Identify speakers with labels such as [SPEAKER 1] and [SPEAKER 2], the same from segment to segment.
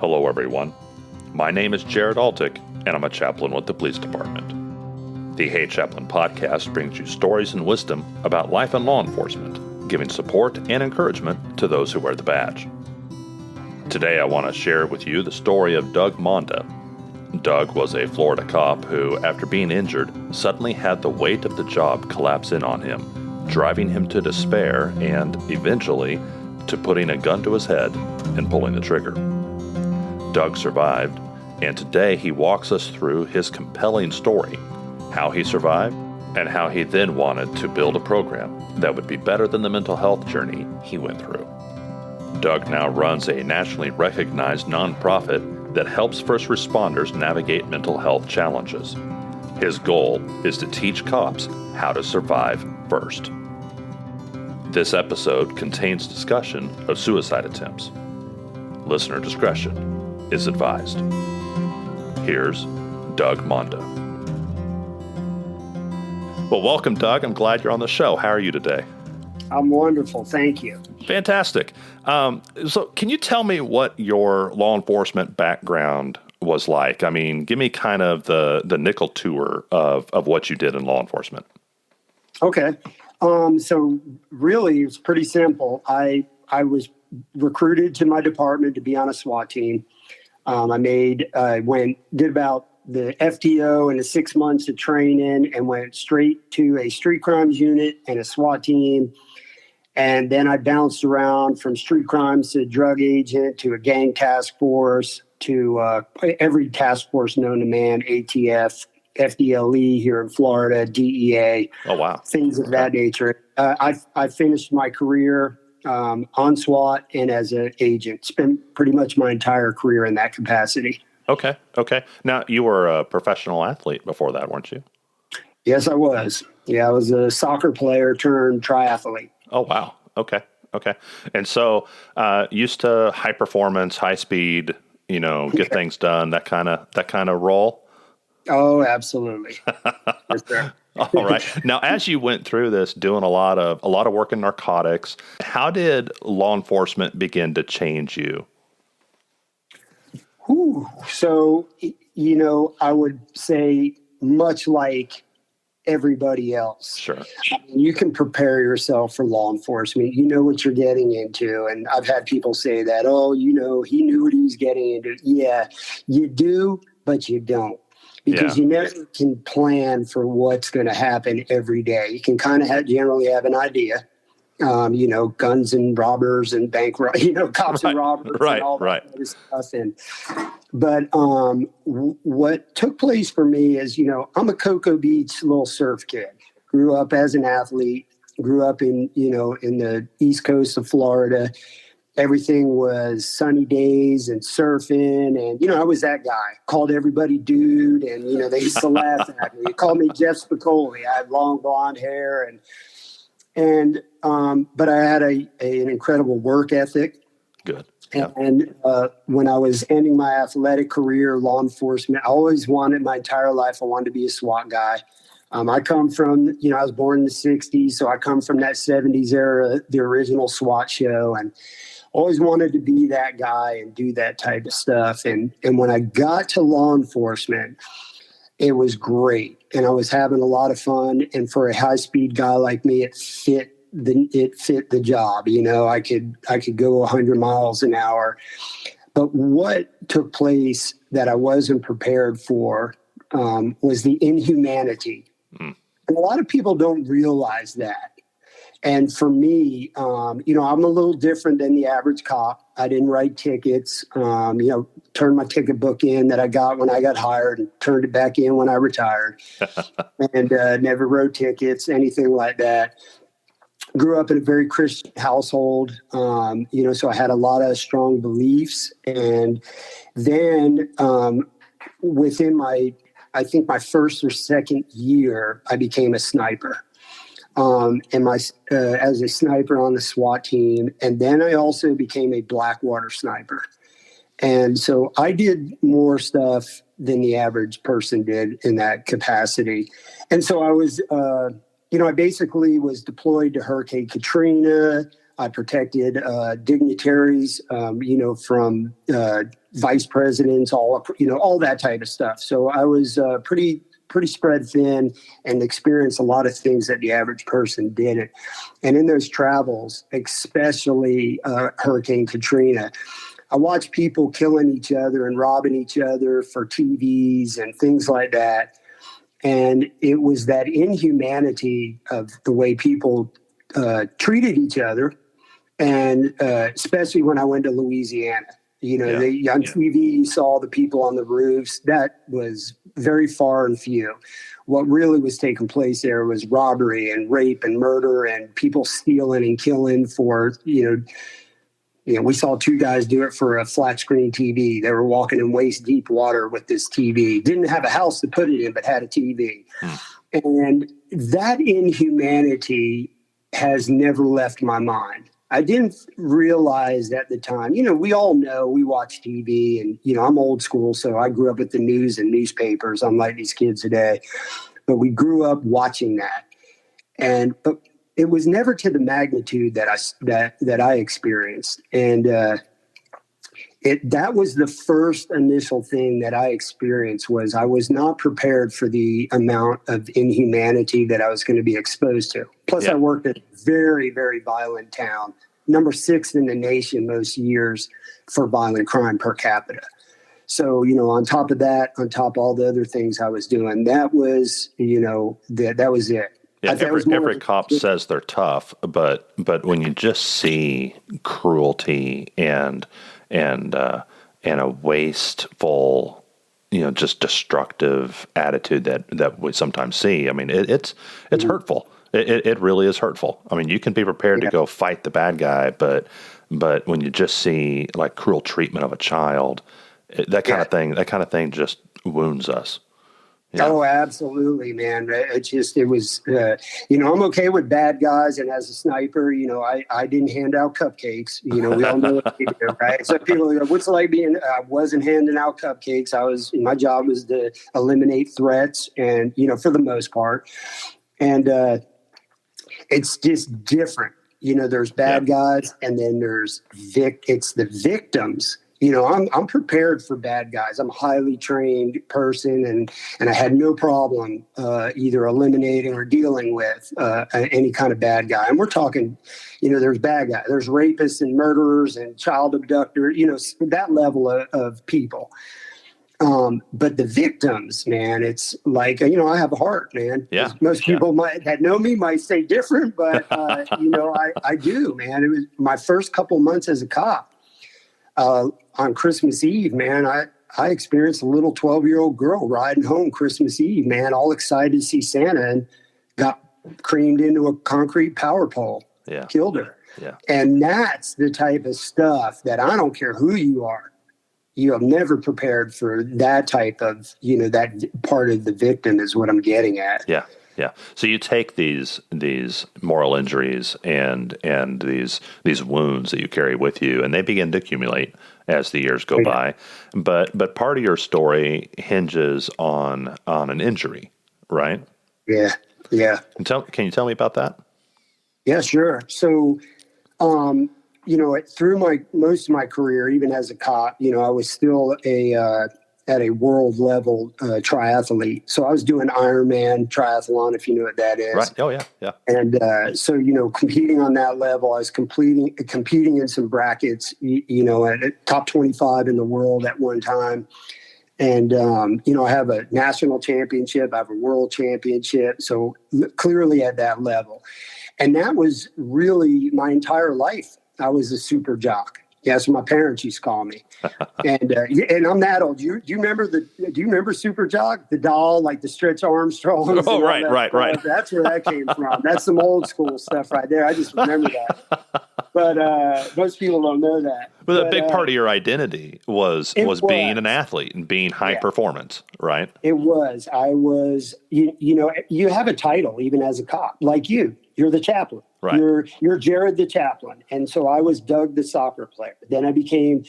[SPEAKER 1] Hello, everyone. My name is Jared Altick, and I'm a chaplain with the police department. The Hey Chaplain podcast brings you stories and wisdom about life in law enforcement, giving support and encouragement to those who wear the badge. Today, I want to share with you the story of Doug Monda. Doug was a Florida cop who, after being injured, suddenly had the weight of the job collapse in on him, driving him to despair and, eventually, to putting a gun to his head and pulling the trigger. Doug survived, and today he walks us through his compelling story, how he survived, and how he then wanted to build a program that would be better than the mental health journey he went through. Doug now runs a nationally recognized nonprofit that helps first responders navigate mental health challenges. His goal is to teach cops how to survive first. This episode contains discussion of suicide attempts. Listener discretion is advised. Here's Doug Monda. Well, welcome, Doug. I'm glad you're on the show. How are you today?
[SPEAKER 2] I'm wonderful. Thank you.
[SPEAKER 1] Fantastic. So can you tell me what your law enforcement background was like? I mean, give me kind of the nickel tour of what you did in law enforcement.
[SPEAKER 2] Okay. So really, it's pretty simple. I was recruited to my department to be on a SWAT team. Did about the FTO and the 6 months of training and went straight to a street crimes unit and a SWAT team. And then I bounced around from street crimes to drug agent to a gang task force to every task force known to man, ATF, FDLE here in Florida, DEA.
[SPEAKER 1] Oh, wow.
[SPEAKER 2] Things of that nature. I finished my career on SWAT and as an agent. Spent pretty much my entire career in that capacity.
[SPEAKER 1] Okay. Now, you were a professional athlete before that, weren't you?
[SPEAKER 2] Yes, I was. Yeah, I was a soccer player turned triathlete.
[SPEAKER 1] Oh, wow. Okay. And so used to high performance, high speed, get things done, that kind of role?
[SPEAKER 2] Oh, absolutely. Yes, sir.
[SPEAKER 1] All right. Now, as you went through this, doing a lot of work in narcotics, how did law enforcement begin to change you?
[SPEAKER 2] So, I would say much like everybody else.
[SPEAKER 1] Sure.
[SPEAKER 2] You can prepare yourself for law enforcement. You know what you're getting into. And I've had people say that, he knew what he was getting into. Yeah, you do, but you don't. Because you never can plan for what's going to happen every day. You can kind of generally have an idea. Guns and robbers and cops and robbers and all that kind of stuff. But what took place for me is, I'm a Cocoa Beach little surf kid. Grew up as an athlete. Grew up in the East Coast of Florida. Everything was sunny days and surfing. And, I was that guy. Called everybody dude. And, they used to laugh at me. They called me Jeff Spicoli. I had long blonde hair. But I had an incredible work ethic.
[SPEAKER 1] Good.
[SPEAKER 2] Yeah. And when I was ending my athletic career, law enforcement, I always wanted my entire life, I wanted to be a SWAT guy. I come from, I was born in the 60s, so I come from that 70s era, the original SWAT show, and always wanted to be that guy and do that type of stuff. And when I got to law enforcement, it was great. And I was having a lot of fun. And for a high-speed guy like me, it fit the job. I could go 100 miles an hour. But what took place that I wasn't prepared for was the inhumanity. And a lot of people don't realize that. And for me, I'm a little different than the average cop. I didn't write tickets, turned my ticket book in that I got when I got hired and turned it back in when I retired and never wrote tickets, anything like that. Grew up in a very Christian household, so I had a lot of strong beliefs. And then within my first or second year, I became a sniper. As a sniper on the SWAT team. And then I also became a Blackwater sniper. And so I did more stuff than the average person did in that capacity. And so I was, I basically was deployed to Hurricane Katrina. I protected dignitaries, from vice presidents, all that type of stuff. So I was pretty spread thin and experienced a lot of things that the average person didn't. And in those travels, especially Hurricane Katrina, I watched people killing each other and robbing each other for TVs and things like that. And it was that inhumanity of the way people treated each other. And especially when I went to Louisiana, on TV, you saw the people on the roofs. That was very far and few. What really was taking place there was robbery and rape and murder and people stealing and killing for, we saw 2 guys do it for a flat screen TV. They were walking in waist deep water with this TV. Didn't have a house to put it in, but had a TV. And that inhumanity has never left my mind. I didn't realize at the time, we all know, we watch TV and, I'm old school. So I grew up with the news and newspapers, unlike these kids today, but we grew up watching that. But it was never to the magnitude that I experienced. And that was the first initial thing that I experienced. Was I was not prepared for the amount of inhumanity that I was going to be exposed to. Plus, I worked in a very, very violent town, number 6 in the nation most years for violent crime per capita. So, on top of that, on top of all the other things I was doing, that was, that was it.
[SPEAKER 1] Yeah, every cop says they're tough, but when you just see cruelty and a wasteful, just destructive attitude that we sometimes see, I mean, it's hurtful. It really is hurtful. I mean, you can be prepared to go fight the bad guy, but when you just see like cruel treatment of a child, that kind of thing just wounds us. Yeah. Oh,
[SPEAKER 2] absolutely, man. It was, I'm okay with bad guys. And as a sniper, I didn't hand out cupcakes. We all know what they do, right? So people go, what's it like being, I wasn't handing out cupcakes. My job was to eliminate threats and, for the most part. And it's just different. There's bad guys and then it's the victims. I'm prepared for bad guys. I'm a highly trained person, and I had no problem either eliminating or dealing with any kind of bad guy. And we're talking, there's bad guys, there's rapists and murderers and child abductors, that level of people. But the victims, man, it's like, I have a heart, man.
[SPEAKER 1] Yeah.
[SPEAKER 2] Most people that know me might say different, but, I do, man. It was my first couple months as a cop. On Christmas Eve, man, I experienced a little 12-year-old girl riding home Christmas Eve, man, all excited to see Santa, and got creamed into a concrete power pole. Yeah. Killed her.
[SPEAKER 1] Yeah.
[SPEAKER 2] And that's the type of stuff that I don't care who you are. You have never prepared for that type of, that part of the victim is what I'm getting at.
[SPEAKER 1] Yeah. Yeah. So you take these moral injuries and these wounds that you carry with you, and they begin to accumulate as the years go by. But part of your story hinges on an injury, right?
[SPEAKER 2] Yeah. Yeah.
[SPEAKER 1] Can you tell me about that?
[SPEAKER 2] Yeah, sure. So, through most of my career, even as a cop, I was still at a world level triathlete. So I was doing Ironman triathlon, if you know what that is.
[SPEAKER 1] Right. Oh, yeah. Yeah.
[SPEAKER 2] And so, competing on that level, I was competing in some brackets, at top 25 in the world at one time. And, I have a national championship, I have a world championship. So clearly at that level. And that was really my entire life. I was a super jock. Yeah, that's what my parents used to call me. And I'm that old. Do you remember Super Jock, the doll, like the Stretch Armstrong?
[SPEAKER 1] Oh, right.
[SPEAKER 2] That's where that came from. That's some old school stuff right there. I just remember that. But most people don't know that.
[SPEAKER 1] But a big part of your identity was being an athlete and being high performance, right?
[SPEAKER 2] It was. I was. You have a title even as a cop, like you. You're the chaplain.
[SPEAKER 1] Right.
[SPEAKER 2] You're Jared the chaplain. And so I was Doug the soccer player. Then I became,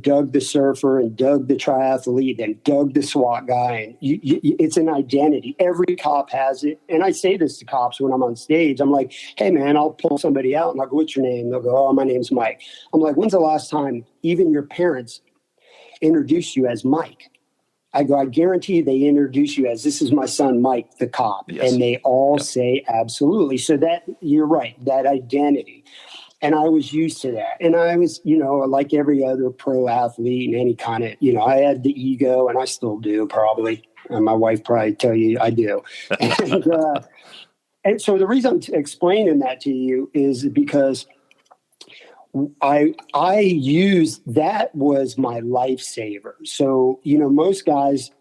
[SPEAKER 2] Doug the surfer and Doug the triathlete and Doug the SWAT guy. And it's an identity. Every cop has it. And I say this to cops when I'm on stage. I'm like, hey, man, I'll pull somebody out and I'll go, what's your name? They'll go, oh, my name's Mike. I'm like, when's the last time even your parents introduced you as Mike? I go, I guarantee they introduce you as, this is my son, Mike, the cop.
[SPEAKER 1] Yes.
[SPEAKER 2] And they all say absolutely. So that, you're right, that identity. And I was used to that. And I was, like every other pro athlete and any kind of, I had the ego, and I still do probably. And my wife probably tell you I do. And so the reason I'm explaining that to you is because I use that was my lifesaver. So, most guys,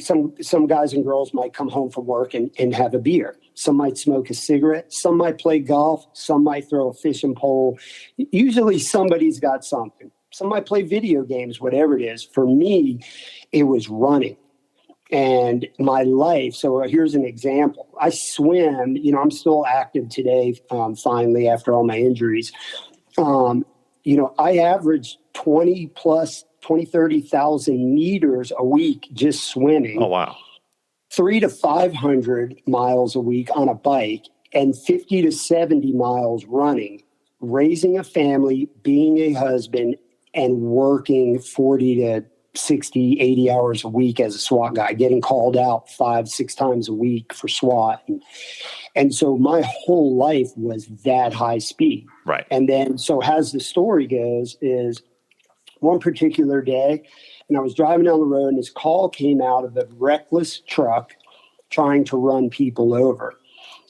[SPEAKER 2] some guys and girls might come home from work and have a beer. Some might smoke a cigarette. Some might play golf. Some might throw a fishing pole. Usually somebody's got something. Some might play video games, whatever it is. For me, it was running. And my life, so here's an example. I swim, I'm still active today, finally, after all my injuries. I average 30,000 meters a week just swimming.
[SPEAKER 1] Oh, wow.
[SPEAKER 2] 300 to 500 miles a week on a bike and 50 to 70 miles running, raising a family, being a husband, and working 40 to 60, 80 hours a week as a SWAT guy, getting called out 5-6 times a week for SWAT. And so my whole life was that high speed.
[SPEAKER 1] Right.
[SPEAKER 2] And then, so as the story goes, is one particular day, and I was driving down the road, and this call came out of a reckless truck trying to run people over.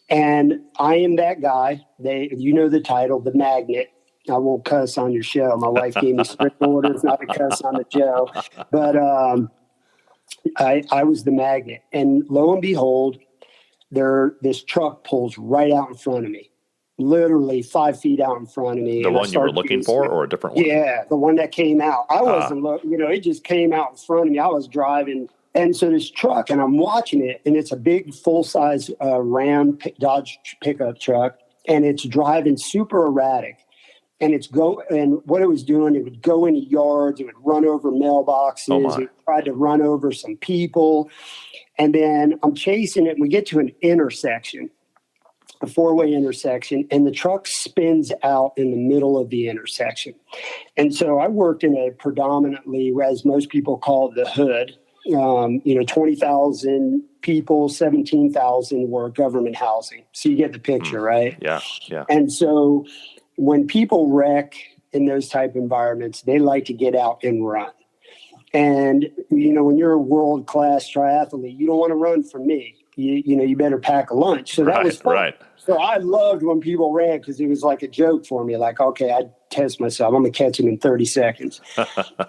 [SPEAKER 2] And I am that guy. The title, The Magnet. I won't cuss on your show. My wife gave me strict orders not to cuss on the show. But I was the magnet. And lo and behold, this truck pulls right out in front of me, literally 5 feet out in front of me.
[SPEAKER 1] The one you were looking for, or a different one?
[SPEAKER 2] Yeah, the one that came out. I wasn't looking, it just came out in front of me. I was driving. And so this truck, and I'm watching it, and it's a big full-size Ram Dodge pickup truck, and it's driving super erratic. And and what it was doing, it would go into yards, it would run over mailboxes, it tried to run over some people. And then I'm chasing it, and we get to an intersection, a 4-way intersection, and the truck spins out in the middle of the intersection. And so I worked in a predominantly, as most people call it, the hood. 20,000 people, 17,000 were government housing. So you get the picture, right?
[SPEAKER 1] Yeah.
[SPEAKER 2] And so when people wreck in those type of environments, they like to get out and run. And, when you're a world-class triathlete, you don't want to run from me. You better pack a lunch. So that was fun.
[SPEAKER 1] Right.
[SPEAKER 2] So I loved when people ran because it was like a joke for me. Like, okay, I'd test myself. I'm going to catch him in 30 seconds.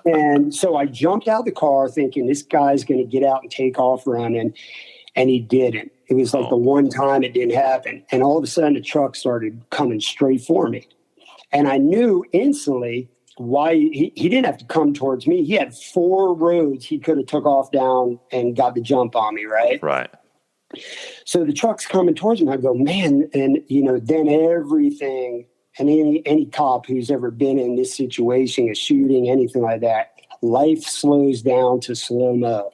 [SPEAKER 2] And so I jumped out the car thinking this guy's going to get out and take off running. And he didn't. It was like the one time it didn't happen. And all of a sudden the truck started coming straight for me. And I knew instantly why he didn't have to come towards me. He had 4 roads he could have took off down and got the jump on me, right?
[SPEAKER 1] Right.
[SPEAKER 2] So the truck's coming towards me. I go, man, and then everything, and any cop who's ever been in this situation, a shooting, anything like that, life slows down to slow-mo.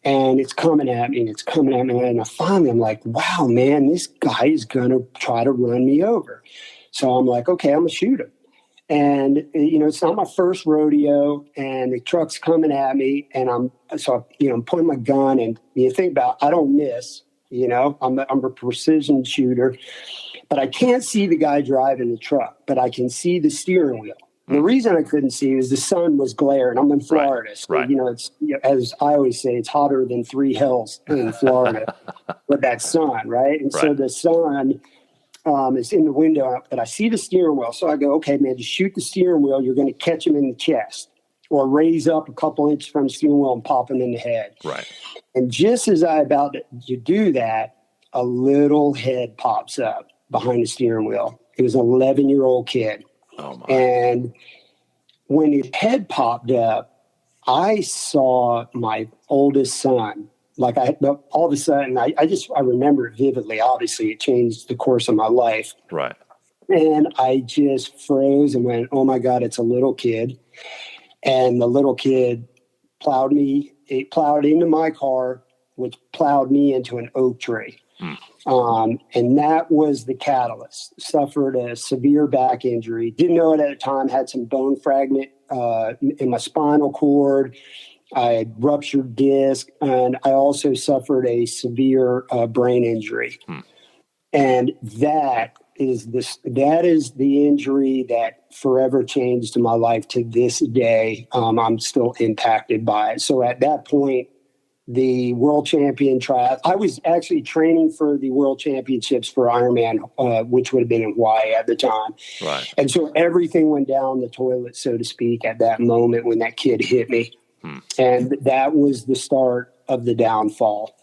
[SPEAKER 2] And it's coming at me, and And finally, I'm like, wow, man, this guy is going to try to run me over. So I'm like, okay, I'm going to shoot him. And, it's not my first rodeo, and the truck's coming at me, and I'm pointing my gun, and you think about, I don't miss, I'm a precision shooter, but I can't see the guy driving the truck, but I can see the steering wheel. The reason I couldn't see is the sun was glaring. I'm in Florida. So, it's, as I always say, it's hotter than 3 hells in Florida with that sun, right? And so the sun is in the window, but I see the steering wheel. So I go, okay, man, just shoot the steering wheel. You're going to catch him in the chest, or raise up a couple inches from the steering wheel and pop him in the head.
[SPEAKER 1] Right. And
[SPEAKER 2] just as I about to do that, a little head pops up behind the steering wheel. It was an 11-year-old kid.
[SPEAKER 1] Oh my.
[SPEAKER 2] And when his head popped up, I saw my oldest son all of a sudden, I remember it vividly. Obviously, it changed the course of my life.
[SPEAKER 1] Right.
[SPEAKER 2] And I just froze and went, oh my God, it's a little kid. And the little kid plowed into my car, which plowed me into an oak tree. And that was the catalyst. Suffered a severe back injury. Didn't know it at the time. Had some bone fragment in my spinal cord. I had ruptured disc, and I also suffered a severe brain injury. And that is the injury that forever changed my life to this day. I'm still impacted by it. So at that point, the world champion trial, I was actually training for the world championships for Ironman, which would have been in Hawaii at the time.
[SPEAKER 1] Right.
[SPEAKER 2] And so everything went down the toilet, so to speak, at that moment when that kid hit me. And that was the start of the downfall.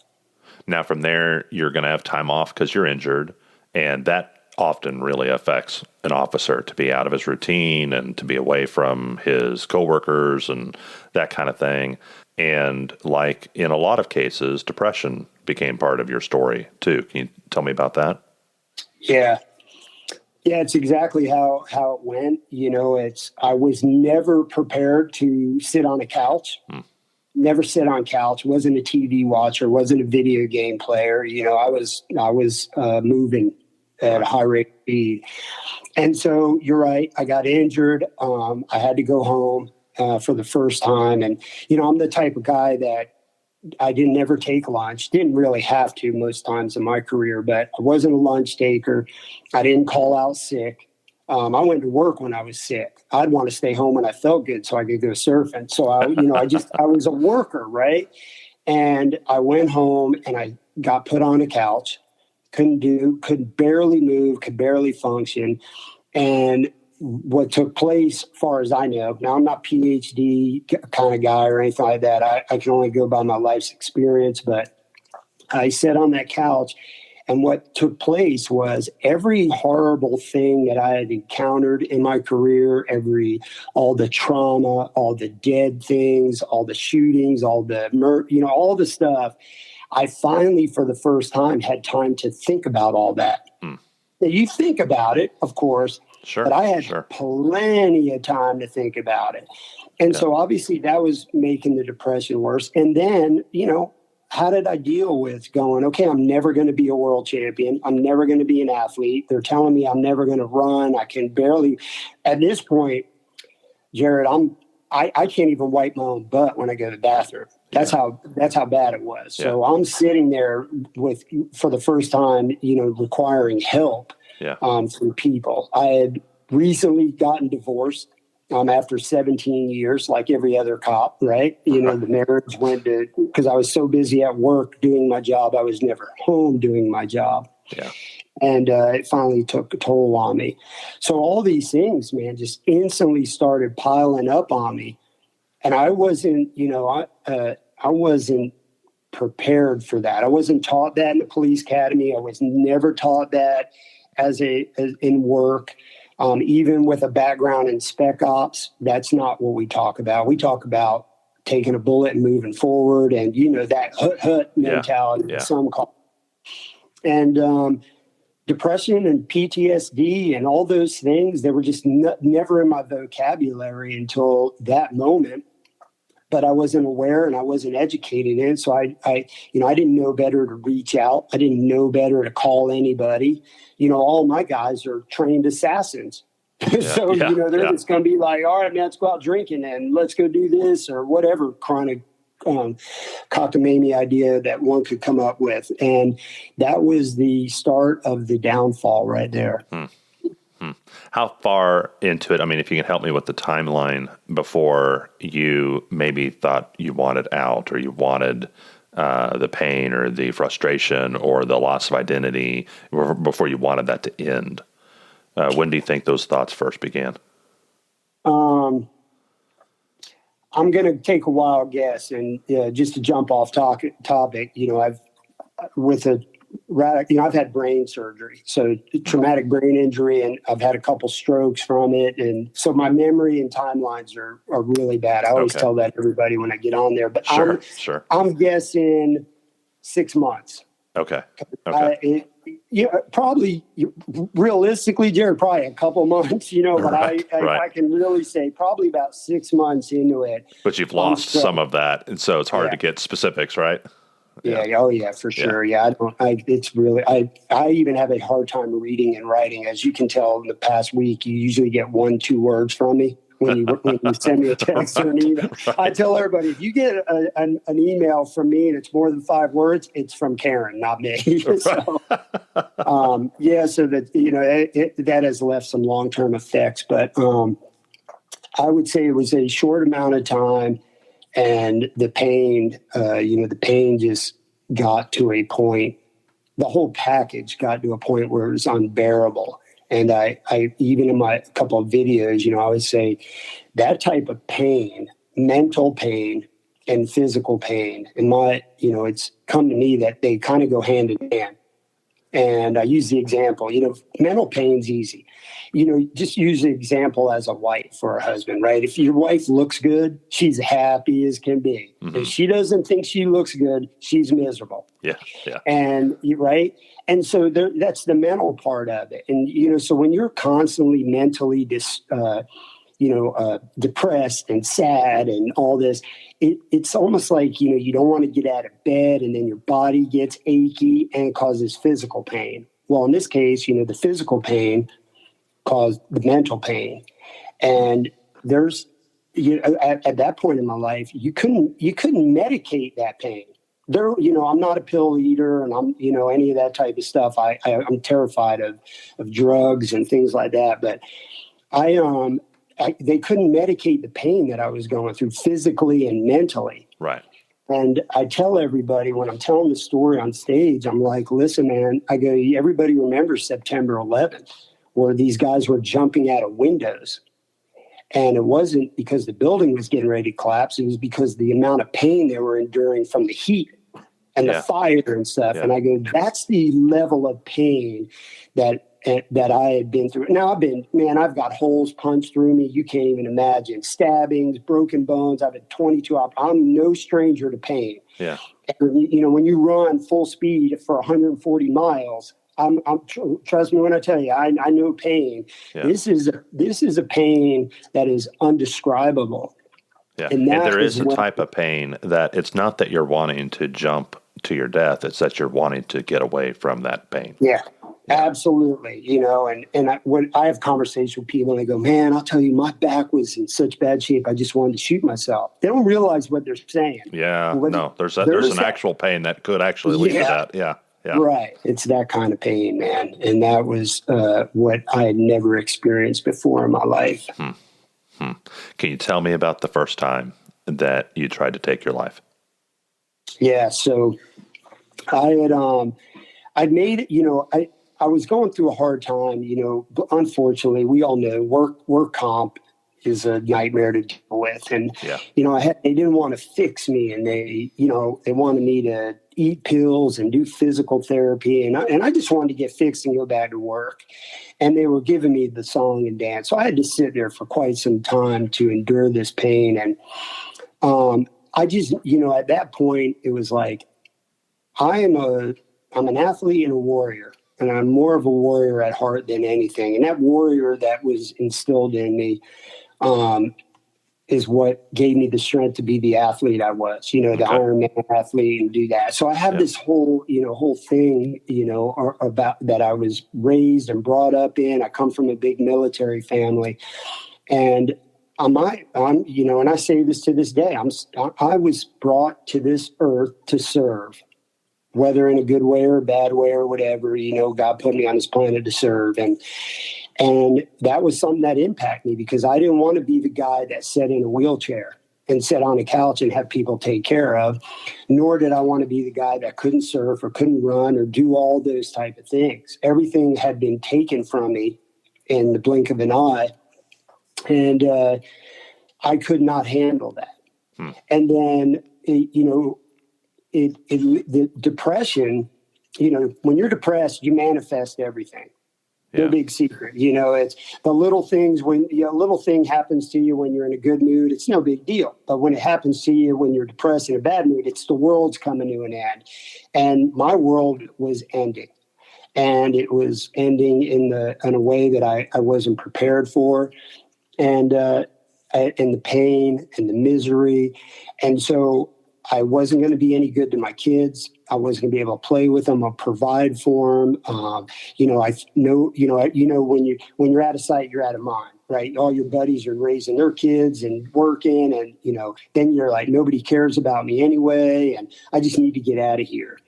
[SPEAKER 1] Now, from there, you're going to have time off because you're injured, and that often really affects an officer to be out of his routine and to be away from his coworkers and that kind of thing. And like in a lot of cases, depression became part of your story too. Can you tell me about that?
[SPEAKER 2] Yeah. Yeah, it's exactly how it went. I was never prepared to sit on a couch. Never sit on couch. Wasn't a TV watcher. Wasn't a video game player. I was moving at a high rate of speed. And so you're right. I got injured. I had to go home for the first time. And, I'm the type of guy that I didn't ever take lunch. Didn't really have to most times in my career, but I wasn't a lunch taker. I didn't call out sick. I went to work when I was sick. I'd want to stay home when I felt good so I could go surfing. So I was a worker, right? And I went home and I got put on a couch. Could barely move, could barely function. And what took place, as far as I know, now I'm not PhD kind of guy or anything like that. I can only go by my life's experience, but I sat on that couch, and what took place was every horrible thing that I had encountered in my career, all the trauma, all the dead things, all the shootings, all the all the stuff. I finally, for the first time, had time to think about all that. Now, you think about it, of course,
[SPEAKER 1] sure,
[SPEAKER 2] but I had plenty of time to think about it. And so obviously that was making the depression worse. And then, how did I deal with going, okay, I'm never going to be a world champion. I'm never going to be an athlete. They're telling me I'm never going to run. I can barely, at this point, Jared, I can't even wipe my own butt when I go to the bathroom. That's how bad it was. Yeah. So I'm sitting there for the first time, requiring help from people. I had recently gotten divorced after 17 years, like every other cop, right? The marriage went because I was so busy at work doing my job, I was never home doing my job.
[SPEAKER 1] Yeah.
[SPEAKER 2] And it finally took a toll on me. So all these things, man, just instantly started piling up on me. And I wasn't, I wasn't prepared for that. I wasn't taught that in the police academy. I was never taught that in work. Even with a background in spec ops, that's not what we talk about. We talk about taking a bullet and moving forward, and that hut mentality. Some call. And depression and PTSD and all those things, they were just never in my vocabulary until that moment. But I wasn't aware and I wasn't educated in. So I didn't know better to reach out. I didn't know better to call anybody. All my guys are trained assassins. So, they're just going to be like, all right, man, let's go out drinking and let's go do this or whatever chronic cockamamie idea that one could come up with. And that was the start of the downfall right there.
[SPEAKER 1] How far into it? I mean, if you can help me with the timeline before you maybe thought you wanted out or you wanted the pain or the frustration or the loss of identity, before you wanted that to end. When do you think those thoughts first began?
[SPEAKER 2] I'm going to take a wild guess, and just to jump off topic, I've had brain surgery, so traumatic brain injury, and I've had a couple strokes from it. And so my memory and timelines are really bad. I always tell that to everybody when I get on there, but I'm guessing 6 months.
[SPEAKER 1] Okay. Okay.
[SPEAKER 2] Probably realistically, Jared, probably a couple months, but
[SPEAKER 1] Right.
[SPEAKER 2] I can really say probably about 6 months into it.
[SPEAKER 1] But you've lost some of that, and so it's hard to get specifics, right?
[SPEAKER 2] Yeah. Oh yeah, for sure. Yeah. I even have a hard time reading and writing. As you can tell in the past week, you usually get 1-2 words from me when you send me a text or an email. I tell everybody, if you get an email from me and it's more than 5 words, it's from Karen, not me. So that, that has left some long-term effects, but I would say it was a short amount of time. And the pain, the pain just got to a point, the whole package got to a point where it was unbearable. And I even in my couple of videos, I would say that type of pain, mental pain and physical pain, it's come to me that they kind of go hand in hand. And I use the example, mental pain's easy. Just use the example as a wife or a husband, right? If your wife looks good, she's happy as can be. Mm-hmm. If she doesn't think she looks good, she's miserable.
[SPEAKER 1] Yeah. Yeah.
[SPEAKER 2] And right. And so that's the mental part of it. And, so when you're constantly mentally depressed and sad and all this, it's almost like, you don't want to get out of bed, and then your body gets achy and it causes physical pain. Well, in this case, the physical pain caused the mental pain. And there's, at that point in my life, you couldn't medicate that pain. I'm not a pill eater, and I'm, any of that type of stuff. I'm terrified of drugs and things like that. But they couldn't medicate the pain that I was going through physically and mentally.
[SPEAKER 1] Right.
[SPEAKER 2] And I tell everybody when I'm telling the story on stage, I'm like, listen, man, I go, everybody remembers September 11th, where these guys were jumping out of windows. And it wasn't because the building was getting ready to collapse. It was because the amount of pain they were enduring from the heat and the fire and stuff. Yeah. And I go, that's the level of pain that I had been through. Now I've got holes punched through me. You can't even imagine. Stabbings, broken bones. I've had 22 I'm no stranger to pain. Yeah. And, when you run full speed for 140 miles, trust me when I tell you, I know pain. Yeah. This is a pain that is undescribable.
[SPEAKER 1] Yeah. And there is a type of pain that it's not that you're wanting to jump to your death. It's that you're wanting to get away from that pain.
[SPEAKER 2] Yeah. Absolutely. When I have conversations with people and they go, man, I'll tell you, my back was in such bad shape. I just wanted to shoot myself. They don't realize what they're saying.
[SPEAKER 1] Yeah. There's an actual pain that could actually lead to that. Yeah. Yeah.
[SPEAKER 2] Right. It's that kind of pain, man. And that was what I had never experienced before in my life.
[SPEAKER 1] Can you tell me about the first time that you tried to take your life?
[SPEAKER 2] Yeah. So I'd made it, I was going through a hard time, but unfortunately, we all know work comp is a nightmare to deal with. And, they didn't want to fix me, and they wanted me to eat pills and do physical therapy. And I just wanted to get fixed and go back to work. And they were giving me the song and dance. So I had to sit there for quite some time to endure this pain. And I just, at that point, it was like, I'm an athlete and a warrior. And I'm more of a warrior at heart than anything. And that warrior that was instilled in me is what gave me the strength to be the athlete I was, the Ironman athlete, and do that. So I have this whole thing, about that I was raised and brought up in. I come from a big military family, and I'm and I say this to this day, I was brought to this earth to serve. Whether in a good way or a bad way or whatever, God put me on this planet to serve. And that was something that impacted me, because I didn't want to be the guy that sat in a wheelchair and sat on a couch and have people take care of, nor did I want to be the guy that couldn't surf or couldn't run or do all those type of things. Everything had been taken from me in the blink of an eye. And I could not handle that. And then, the depression, when you're depressed, you manifest everything. No
[SPEAKER 1] Yeah.
[SPEAKER 2] big secret. It's the little things when a little thing happens to you when you're in a good mood, it's no big deal. But when it happens to you when you're depressed in a bad mood, it's the world's coming to an end. And my world was ending. And it was ending in a way that I wasn't prepared for. And and the pain and the misery. And so I wasn't going to be any good to my kids. I wasn't going to be able to play with them or provide for them. I know, when you're out of sight, you're out of mind, right? All your buddies are raising their kids and working, and then you're like, nobody cares about me anyway, and I just need to get out of here.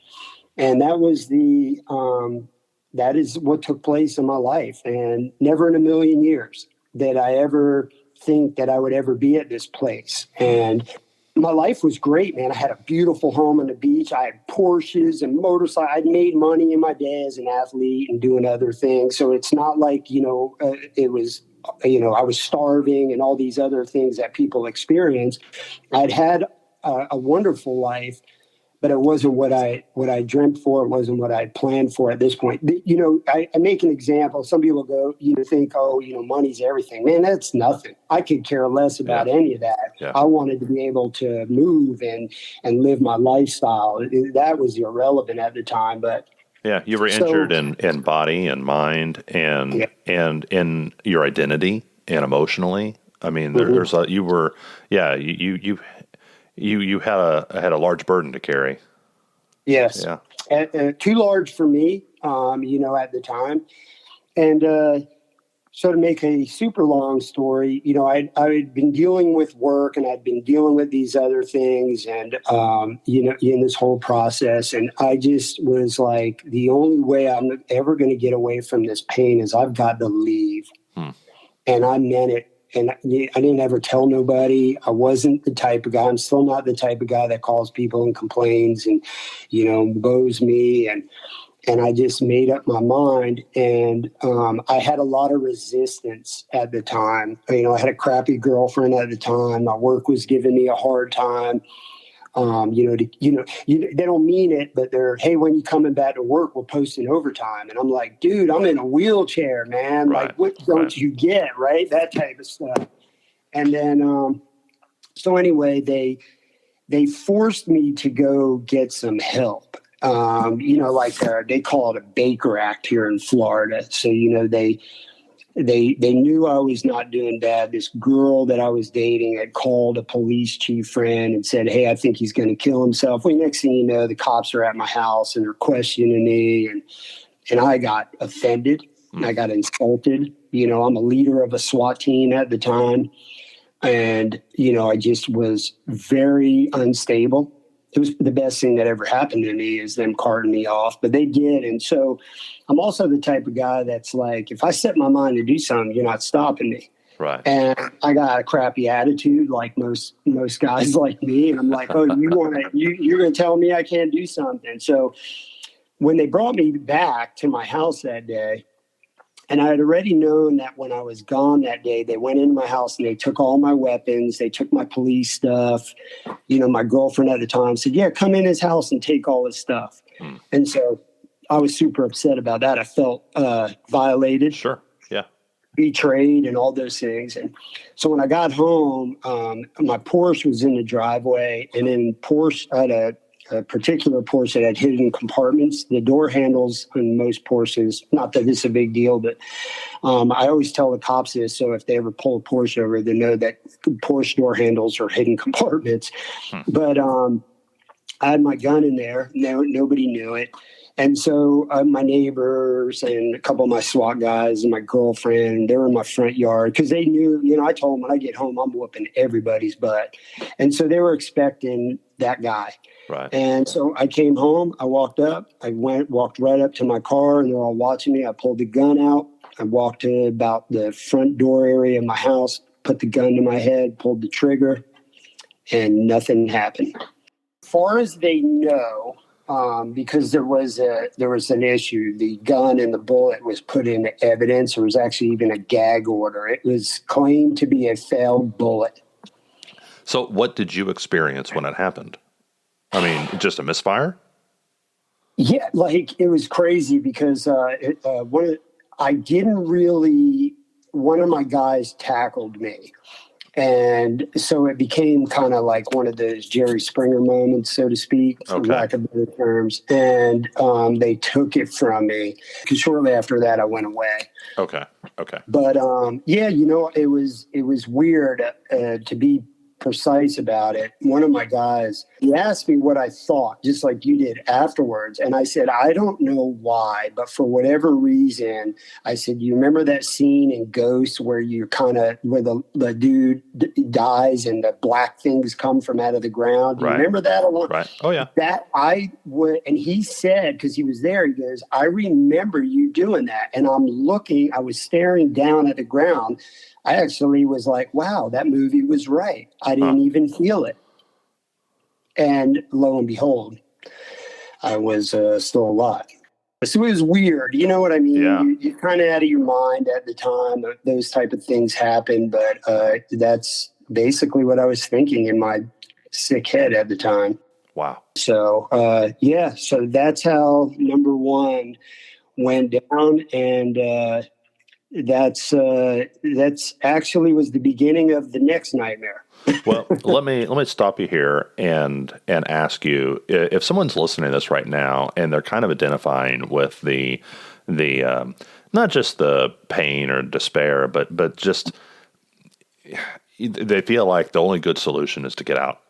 [SPEAKER 2] And that is what took place in my life, and never in a million years did I ever think that I would ever be at this place. And my life was great, man. I had a beautiful home on the beach. I had Porsches and motorcycles. I'd made money in my day as an athlete and doing other things. So it's not like, it was, I was starving and all these other things that people experience. I'd had a wonderful life, but it wasn't what I dreamt for. It wasn't what I planned for at this point. I make an example. Some people go, think, money's everything. Man, that's nothing. I could care less about any of that. Yeah. I wanted to be able to move and live my lifestyle. That was irrelevant at the time. But
[SPEAKER 1] yeah, you were injured in body and mind and in your identity and emotionally. I mean, you had a large burden to carry.
[SPEAKER 2] Yes. Yeah. Too large for me, at the time. And so to make a super long story, I'd been dealing with work, and I'd been dealing with these other things, and, in this whole process. And I just was like, the only way I'm ever going to get away from this pain is I've got to leave. And I meant it. And I didn't ever tell nobody. I wasn't the type of guy. I'm still not the type of guy that calls people and complains and, woes me. And I just made up my mind. And I had a lot of resistance at the time. I had a crappy girlfriend at the time. My work was giving me a hard time. They don't mean it, but they're, hey, when you coming back to work, we're posting overtime. And I'm like, dude, I'm in a wheelchair, man.
[SPEAKER 1] Right.
[SPEAKER 2] Like, what don't you get? Right. That type of stuff. And then, so anyway, they forced me to go get some help. They call it a Baker Act here in Florida. So, they knew I was not doing bad. This girl that I was dating had called a police chief friend and said, hey, I think he's going to kill himself. Well, next thing you know, the cops are at my house and they're questioning me. And I got offended. I got insulted. I'm a leader of a SWAT team at the time. And, I just was very unstable. It was the best thing that ever happened to me is them carting me off, but they did. And so I'm also the type of guy that's like, if I set my mind to do something, you're not stopping me.
[SPEAKER 1] Right.
[SPEAKER 2] And I got a crappy attitude like most guys like me. And I'm like, oh, you're going to tell me I can't do something. So when they brought me back to my house that day, and I had already known that when I was gone that day, they went into my house and they took all my weapons. They took my police stuff. My girlfriend at the time said, yeah, come in his house and take all his stuff. And so I was super upset about that. I felt violated.
[SPEAKER 1] Sure. Yeah.
[SPEAKER 2] Betrayed and all those things. And so when I got home, my Porsche was in the driveway, and in Porsche, I had a particular Porsche that had hidden compartments. The door handles on most Porsches, not that it's a big deal, but I always tell the cops this, so if they ever pull a Porsche over, they know that Porsche door handles are hidden compartments. But I had my gun in there. Nobody knew it. And so my neighbors and a couple of my SWAT guys and my girlfriend, they were in my front yard because they knew, I told them when I get home, I'm whooping everybody's butt. And so they were expecting that guy.
[SPEAKER 1] Right.
[SPEAKER 2] And so I came home, I walked up, walked right up to my car, and they're all watching me. I pulled the gun out. I walked to about the front door area of my house, put the gun to my head, pulled the trigger, and nothing happened. As far as they know, because there was an issue, the gun and the bullet was put into evidence. There was actually even a gag order. It was claimed to be a failed bullet.
[SPEAKER 1] So what did you experience when it happened? I mean, just a misfire?
[SPEAKER 2] Yeah, like it was crazy because I I didn't really, one of my guys tackled me. And so it became kind of like one of those Jerry Springer moments, so to speak, for lack of better terms. And they took it from me. Because shortly after that, I went away.
[SPEAKER 1] Okay.
[SPEAKER 2] But yeah, it was weird to be precise about it. One of my guys, he asked me what I thought, just like you did afterwards. And I said, I don't know why, but for whatever reason, I said, you remember that scene in Ghost where you're where the dude dies and the black things come from out of the ground? Do you remember that?
[SPEAKER 1] Right. Oh, yeah.
[SPEAKER 2] That I would, and he said, because he was there, he goes, I remember you doing that. And I was staring down at the ground. I actually was like, wow, that movie was right. I didn't even feel it. And lo and behold, I was still alive. So it was weird. You know what I mean?
[SPEAKER 1] Yeah.
[SPEAKER 2] You're kind of out of your mind at the time. Those type of things happen. But that's basically what I was thinking in my sick head at the time.
[SPEAKER 1] Wow.
[SPEAKER 2] So, yeah. So that's how number one went down. And that's actually was the beginning of the next nightmare.
[SPEAKER 1] Well, let me stop you here and ask you, if someone's listening to this right now and they're kind of identifying with the not just the pain or despair, but just they feel like the only good solution is to get out.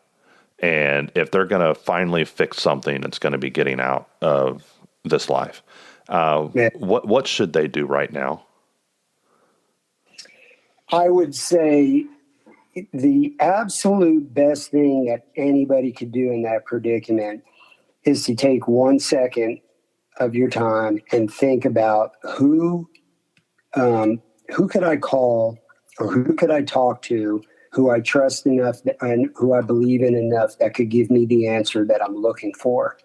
[SPEAKER 1] And if they're going to finally fix something, it's going to be getting out of this life. What should they do right now?
[SPEAKER 2] I would say the absolute best thing that anybody could do in that predicament is to take 1 second of your time and think about who could I call or who could I talk to, who I trust enough and who I believe in enough that could give me the answer that I'm looking for.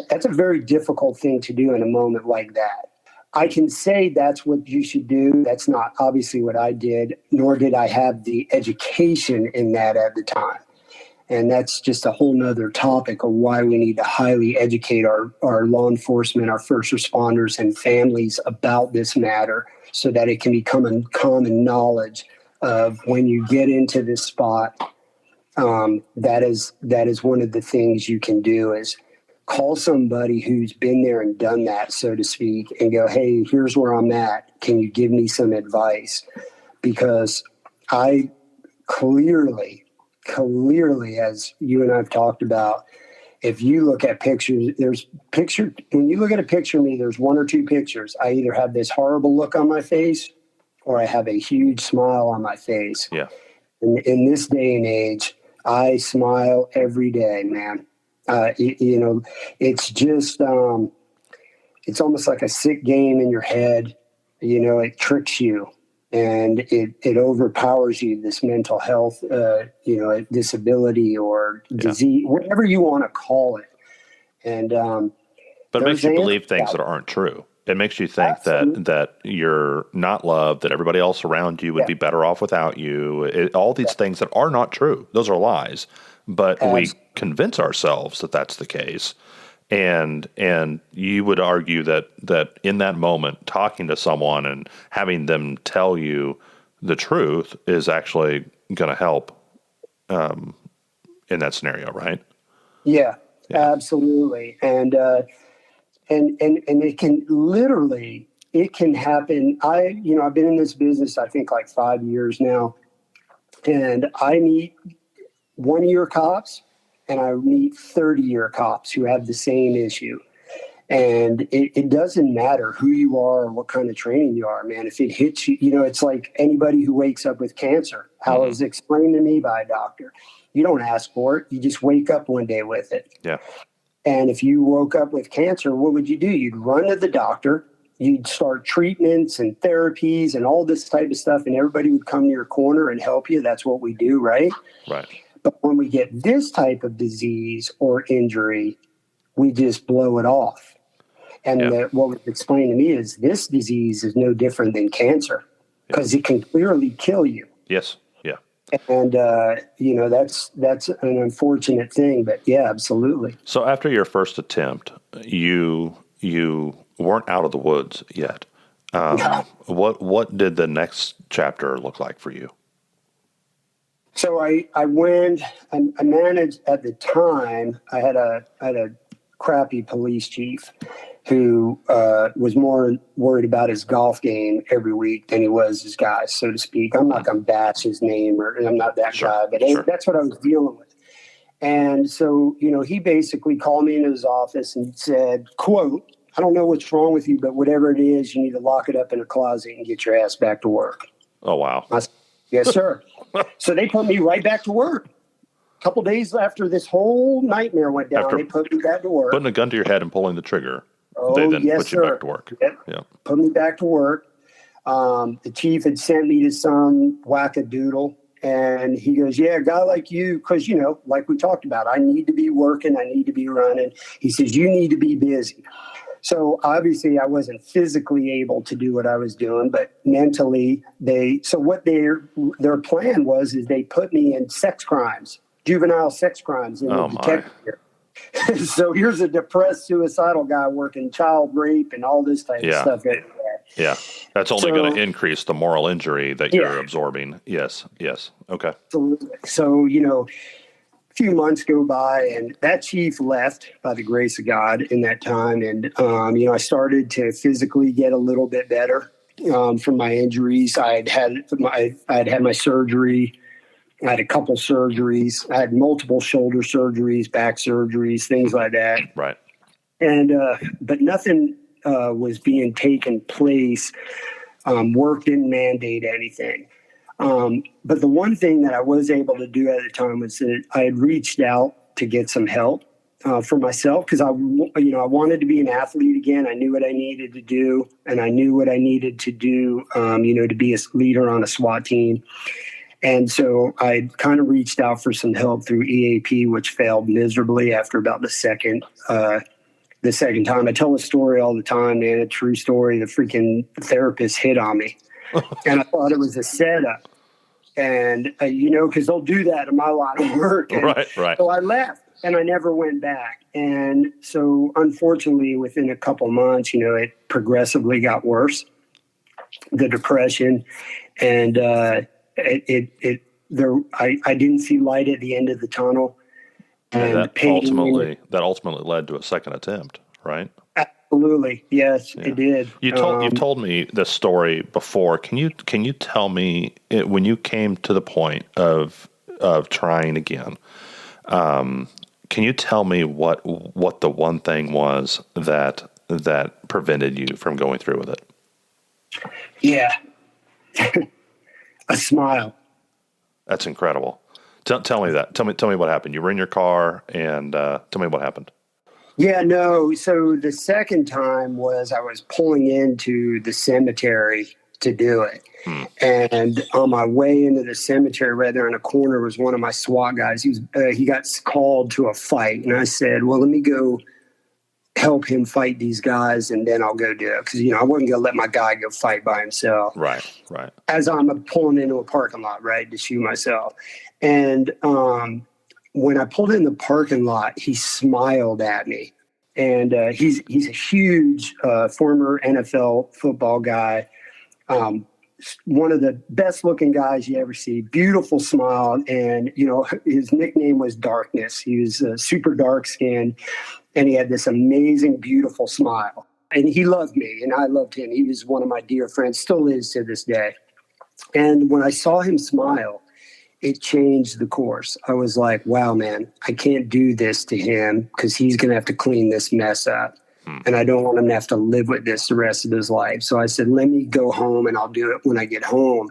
[SPEAKER 2] That's a very difficult thing to do in a moment like that. I can say that's what you should do. That's not obviously what I did, nor did I have the education in that at the time. And that's just a whole nother topic of why we need to highly educate our law enforcement, our first responders and families about this matter so that it can become a common knowledge of when you get into this spot. That is one of the things you can do is call somebody who's been there and done that, so to speak, and go, hey, here's where I'm at. Can you give me some advice? Because I clearly, as you and I have talked about, if you look at pictures, when you look at a picture of me, there's one or two pictures. I either have this horrible look on my face or I have a huge smile on my face.
[SPEAKER 1] Yeah.
[SPEAKER 2] In this day and age, I smile every day, man. It's just, it's almost like a sick game in your head. It tricks you and it overpowers you, this mental health, disability or disease, whatever you want to call it. And,
[SPEAKER 1] but it makes you believe things that aren't true. It makes you think that you're not loved, that everybody else around you would be better off without you. All these things that are not true. Those are lies. But we convince ourselves that that's the case. And you would argue that in that moment, talking to someone and having them tell you the truth is actually going to help in that scenario, right?
[SPEAKER 2] Yeah, absolutely. And it can literally, it can happen. I've been in this business, I think like 5 years now, and I meet 1-year cops and I meet 30-year cops who have the same issue. And it doesn't matter who you are or what kind of training you are, man. If it hits you, it's like anybody who wakes up with cancer. How it was explained to me by a doctor. You don't ask for it. You just wake up one day with it.
[SPEAKER 1] Yeah.
[SPEAKER 2] And if you woke up with cancer, what would you do? You'd run to the doctor. You'd start treatments and therapies and all this type of stuff, and everybody would come to your corner and help you. That's what we do, right?
[SPEAKER 1] Right.
[SPEAKER 2] But when we get this type of disease or injury, we just blow it off. And what was explained to me is this disease is no different than cancer because it can clearly kill you.
[SPEAKER 1] Yes. Yeah.
[SPEAKER 2] And, that's an unfortunate thing, but yeah, absolutely.
[SPEAKER 1] So after your first attempt, you weren't out of the woods yet. What did the next chapter look like for you?
[SPEAKER 2] So I went and I managed at the time. I had a crappy police chief who was more worried about his golf game every week than he was his guys, so to speak. I'm not going to bash his name, or I'm not that guy, but that's what I was dealing with. And so, he basically called me into his office and said, quote, "I don't know what's wrong with you, but whatever it is, you need to lock it up in a closet and get your ass back to work."
[SPEAKER 1] Oh, wow.
[SPEAKER 2] I said, "Yes, sir." So they put me right back to work. A couple days after this whole nightmare went down, they put me back to work.
[SPEAKER 1] Putting a gun to your head and pulling the trigger.
[SPEAKER 2] Oh,
[SPEAKER 1] they then
[SPEAKER 2] yes,
[SPEAKER 1] put you back to work.
[SPEAKER 2] Yep.
[SPEAKER 1] Yeah.
[SPEAKER 2] Put me back to work. The chief had sent me to some wackadoodle. And he goes, "Yeah, a guy like you," because, like we talked about, I need to be working. I need to be running. He says, "You need to be busy." So obviously I wasn't physically able to do what I was doing, but mentally what their plan was is they put me in sex crimes, juvenile sex crimes in the detective here. So here's a depressed, suicidal guy working child rape and all this type of stuff.
[SPEAKER 1] Yeah. That's only going to increase the moral injury that you're absorbing. Yes. Okay.
[SPEAKER 2] So, a few months go by, and that chief left by the grace of God in that time. And, I started to physically get a little bit better from my injuries. I had had my surgery. I had a couple surgeries. I had multiple shoulder surgeries, back surgeries, things like that.
[SPEAKER 1] Right.
[SPEAKER 2] And, but nothing was being taken place. Work didn't mandate anything. But the one thing that I was able to do at the time was that I had reached out to get some help for myself, because I wanted to be an athlete again. I knew what I needed to do, and I knew what I needed to do, to be a leader on a SWAT team. And so I kind of reached out for some help through EAP, which failed miserably after about the second time. I tell the story all the time, man, a true story. The freaking therapist hit on me. And I thought it was a setup. And, because they'll do that in my line of work. And
[SPEAKER 1] right.
[SPEAKER 2] So I left and I never went back. And so unfortunately, within a couple months, it progressively got worse, the depression. And I didn't see light at the end of the tunnel.
[SPEAKER 1] And that ultimately led to a second attempt, right?
[SPEAKER 2] Absolutely, yes, it did.
[SPEAKER 1] You've told me this story before. Can you tell me when you came to the point of trying again? Can you tell me what the one thing was that prevented you from going through with it?
[SPEAKER 2] Yeah, a smile.
[SPEAKER 1] That's incredible. Tell me that. Tell me what happened. You were in your car, and tell me what happened.
[SPEAKER 2] Yeah, no. So the second time was I was pulling into the cemetery to do it. And on my way into the cemetery, right there in a corner, was one of my SWAT guys. He got called to a fight. And I said, well, let me go help him fight these guys, and then I'll go do it. Because, I wasn't going to let my guy go fight by himself.
[SPEAKER 1] Right.
[SPEAKER 2] As I'm pulling into a parking lot, right, to shoot myself. And when I pulled in the parking lot, he smiled at me. And he's a huge former NFL football guy, one of the best looking guys you ever see. Beautiful smile. And, his nickname was Darkness. He was super dark skinned, and he had this amazing, beautiful smile. And he loved me, and I loved him. He was one of my dear friends, still is to this day. And when I saw him smile, it changed the course. I was like, wow, man, I can't do this to him because he's going to have to clean this mess up. And I don't want him to have to live with this the rest of his life. So I said, let me go home and I'll do it when I get home.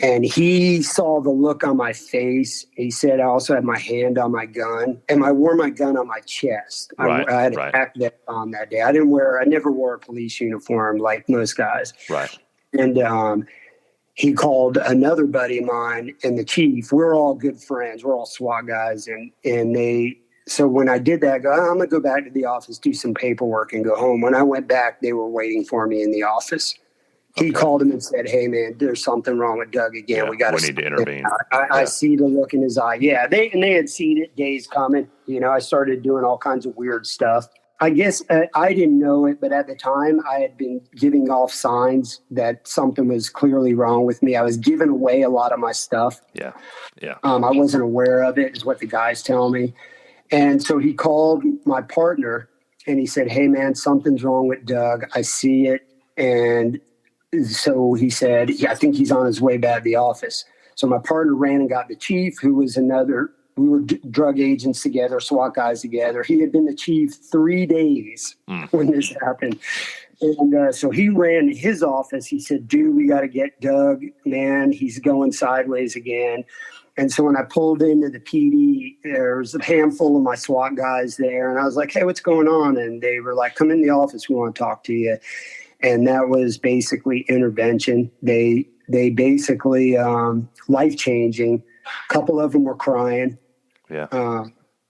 [SPEAKER 2] And he saw the look on my face. He said, I also had my hand on my gun, and I wore my gun on my chest. I had a pack that on that day. I never wore a police uniform like most guys.
[SPEAKER 1] Right.
[SPEAKER 2] And, he called another buddy of mine and the chief. We're all good friends. We're all SWAT guys. So when I did that, I go, I'm going to go back to the office, do some paperwork, and go home. When I went back, they were waiting for me in the office. He called him and said, hey, man, there's something wrong with Doug again.
[SPEAKER 1] Yeah, we need to intervene.
[SPEAKER 2] I see the look in his eye. Yeah, they had seen it days coming. I started doing all kinds of weird stuff. I guess I didn't know it, but at the time I had been giving off signs that something was clearly wrong with me. I was giving away a lot of my stuff.
[SPEAKER 1] Yeah. Yeah.
[SPEAKER 2] I wasn't aware of it, is what the guys tell me. And so he called my partner and he said, "Hey man, something's wrong with Doug. I see it." And so he said, "Yeah, I think he's on his way back to the office." So my partner ran and got the chief, who was we were drug agents together, SWAT guys together. He had been the chief 3 days when this happened. And so he ran to his office. He said, "Dude, we got to get Doug, man. He's going sideways again." And so when I pulled into the PD, there was a handful of my SWAT guys there. And I was like, "Hey, what's going on?" And they were like, "Come in the office. We want to talk to you." And that was basically intervention. They basically, life-changing. A couple of them were crying.
[SPEAKER 1] Yeah.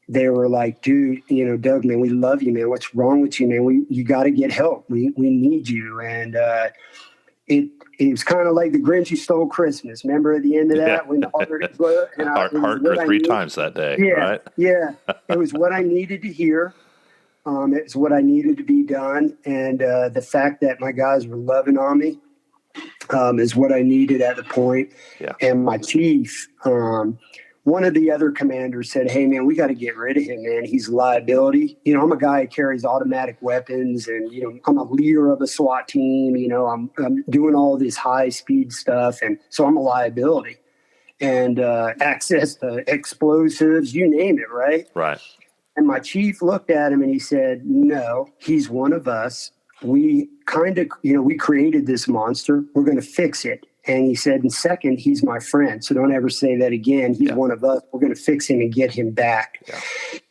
[SPEAKER 2] They were like, "Dude, Doug, man, we love you, man. What's wrong with you, man? You got to get help. We need you." And it was kind of like the Grinch Who Stole Christmas. Remember at the end of that when the heart grew?
[SPEAKER 1] Heart grew 3 times that day, right?
[SPEAKER 2] Yeah. It was what I needed to hear. It's what I needed to be done. And the fact that my guys were loving on me is what I needed at the point.
[SPEAKER 1] Yeah.
[SPEAKER 2] And my chief, one of the other commanders said, "Hey, man, we got to get rid of him, man. He's a liability. I'm a guy who carries automatic weapons, and, I'm a leader of a SWAT team. I'm doing all this high-speed stuff, and so I'm a liability. And access to explosives, you name it, right?"
[SPEAKER 1] Right.
[SPEAKER 2] And my chief looked at him and he said, "No, he's one of us. We we created this monster. We're going to fix it." And he said, "And second, he's my friend. So don't ever say that again. He's one of us. We're going to fix him and get him back." Yeah.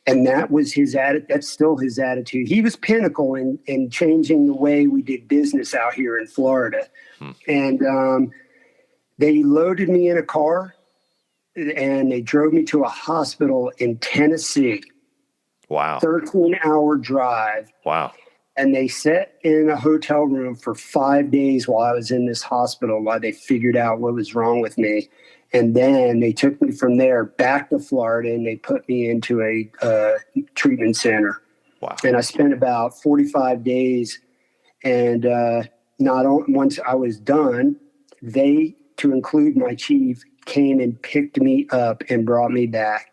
[SPEAKER 2] And that was his attitude. That's still his attitude. He was pinnacle in changing the way we did business out here in Florida. And they loaded me in a car and they drove me to a hospital in Tennessee.
[SPEAKER 1] Wow.
[SPEAKER 2] 13-hour drive.
[SPEAKER 1] Wow.
[SPEAKER 2] And they sat in a hotel room for 5 days while I was in this hospital while they figured out what was wrong with me. And then they took me from there back to Florida and they put me into a treatment center.
[SPEAKER 1] Wow.
[SPEAKER 2] And I spent about 45 days. And once I was done, they, to include my chief, came and picked me up and brought me back.